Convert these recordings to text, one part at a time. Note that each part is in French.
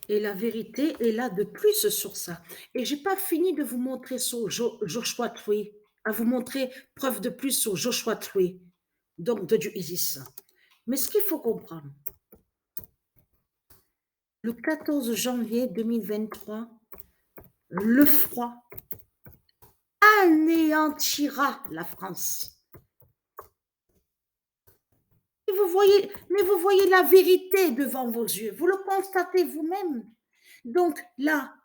Et la vérité est là de plus sur ça. Et j'ai pas fini de vous montrer sur Joshua Tree, à vous montrer preuve de plus sur Joshua Tree, donc de Dieu Isis. Mais ce qu'il faut comprendre, le 14 janvier 2023, le froid anéantira la France. Et vous voyez, mais vous voyez la vérité devant vos yeux, vous le constatez vous-même. Donc là,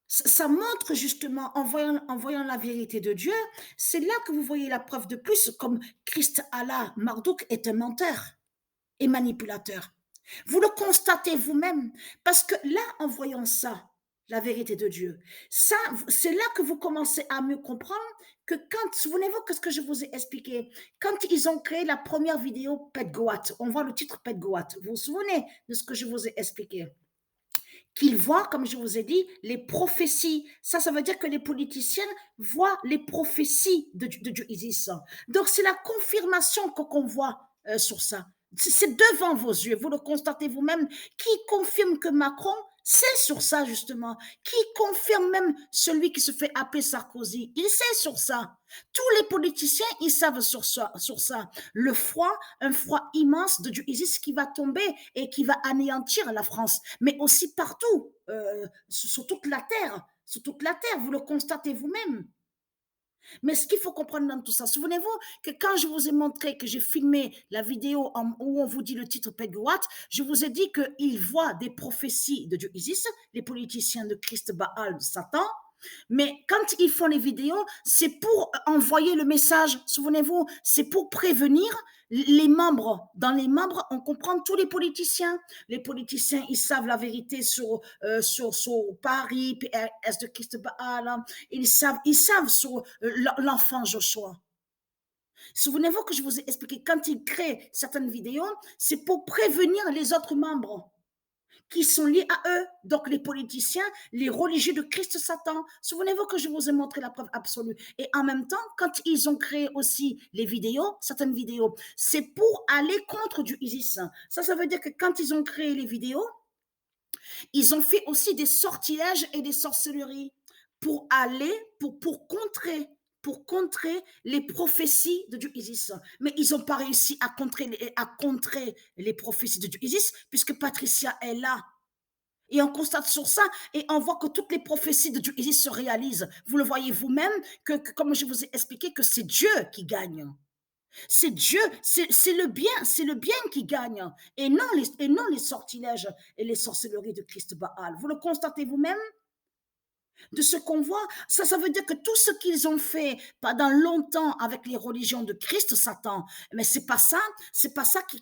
ça montre justement, en voyant la vérité de Dieu, c'est là que vous voyez la preuve de plus, comme Christ Allah, Marduk est un menteur et manipulateur. Vous le constatez vous-même, parce que là, en voyant ça, la vérité de Dieu, ça, c'est là que vous commencez à mieux comprendre que quand, souvenez-vous que ce que je vous ai expliqué, quand ils ont créé la première vidéo Pet Goat, on voit le titre Pet Goat, vous vous souvenez de ce que je vous ai expliqué? Qu'ils voient, comme je vous ai dit, les prophéties. Ça veut dire que les politiciens voient les prophéties de Dieu Isis. Donc, c'est la confirmation qu'on voit sur ça. C'est devant vos yeux, vous le constatez vous-même. Qui confirme que Macron, c'est sur ça justement. Qui confirme même celui qui se fait appeler Sarkozy, il sait sur ça. Tous les politiciens, ils savent sur ça. Sur ça. Le froid, un froid immense de Dieu Isis qui va tomber et qui va anéantir la France, mais aussi partout, sur toute la terre. Sur toute la terre, vous le constatez vous-même. Mais ce qu'il faut comprendre dans tout ça, souvenez-vous que quand je vous ai montré que j'ai filmé la vidéo où on vous dit le titre Pegawat, je vous ai dit qu'ils voient des prophéties de Dieu Isis, les politiciens de Christ Baal, de Satan, mais quand ils font les vidéos, c'est pour envoyer le message. Souvenez-vous, c'est pour prévenir les membres. Dans les membres, on comprend tous les politiciens. Les politiciens, ils savent la vérité sur Paris, PRS de Christ Baal. Ils savent sur l'enfant Joshua. Souvenez-vous que je vous ai expliqué, quand ils créent certaines vidéos, c'est pour prévenir les autres membres qui sont liés à eux, donc les politiciens, les religieux de Christ Satan. Souvenez-vous que je vous ai montré la preuve absolue. Et en même temps, quand ils ont créé aussi les vidéos, certaines vidéos, c'est pour aller contre du ISIS. Ça veut dire que quand ils ont créé les vidéos, ils ont fait aussi des sortilèges et des sorcelleries pour aller, pour contrer les prophéties de Dieu Isis. Mais ils n'ont pas réussi à contrer les prophéties de Dieu Isis, puisque Patricia est là. Et on constate sur ça et on voit que toutes les prophéties de Dieu Isis se réalisent. Vous le voyez vous-même, comme je vous ai expliqué, que c'est Dieu qui gagne. C'est Dieu, c'est le bien qui gagne, et non les sortilèges et les sorcelleries de Christ Baal. Vous le constatez vous-même? De ce qu'on voit, ça veut dire que tout ce qu'ils ont fait pendant longtemps avec les religions de Christ, Satan, mais c'est pas ça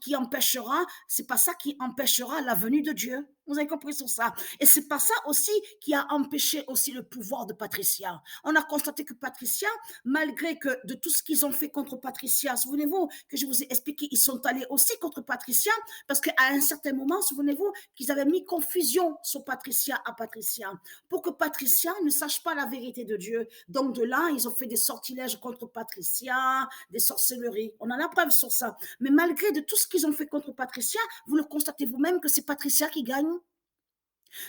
qui empêchera, c'est pas ça qui empêchera la venue de Dieu. Vous avez compris sur ça. Et c'est pas ça aussi qui a empêché aussi le pouvoir de Patricia. On a constaté que Patricia, malgré que de tout ce qu'ils ont fait contre Patricia, souvenez-vous que je vous ai expliqué, ils sont allés aussi contre Patricia parce qu'à un certain moment, souvenez-vous qu'ils avaient mis confusion sur Patricia à Patricia pour que Patricia ne sache pas la vérité de Dieu. Donc de là, ils ont fait des sortilèges contre Patricia, des sorcelleries. On en a preuve sur ça. Mais malgré de tout ce qu'ils ont fait contre Patricia, vous le constatez vous-même que c'est Patricia qui gagne.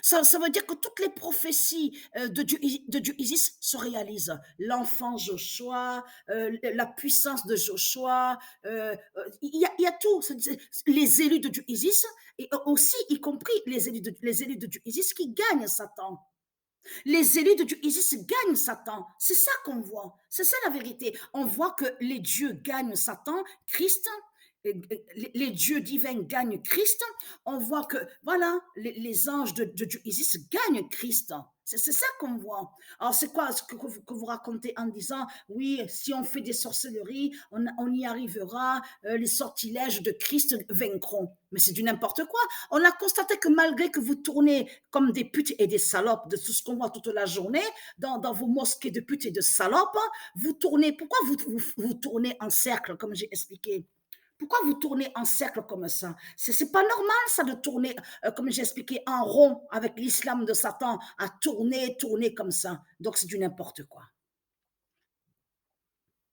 Ça veut dire que toutes les prophéties de Dieu Isis se réalisent. L'enfant Joshua, la puissance de Joshua, il y a tout. Les élus de Dieu Isis, et aussi, y compris les élus de Dieu Isis qui gagnent Satan. Les élus de Dieu Isis gagnent Satan. C'est ça qu'on voit. C'est ça la vérité. On voit que les dieux gagnent Satan, Christ, les dieux divins gagnent Christ. On voit que, voilà, les anges de Dieu Isis gagnent Christ. C'est ça qu'on voit. Alors, c'est quoi ce que vous racontez en disant, oui, si on fait des sorcelleries, on y arrivera, les sortilèges de Christ vaincront. Mais c'est du n'importe quoi. On a constaté que malgré que vous tournez comme des putes et des salopes, de tout ce qu'on voit toute la journée, dans vos mosquées de putes et de salopes, vous tournez, pourquoi vous tournez en cercle, comme j'ai expliqué? Pourquoi vous tournez en cercle comme ça? C'est pas normal, ça, de tourner, comme j'ai expliqué, en rond avec l'islam de Satan, à tourner comme ça. Donc, c'est du n'importe quoi.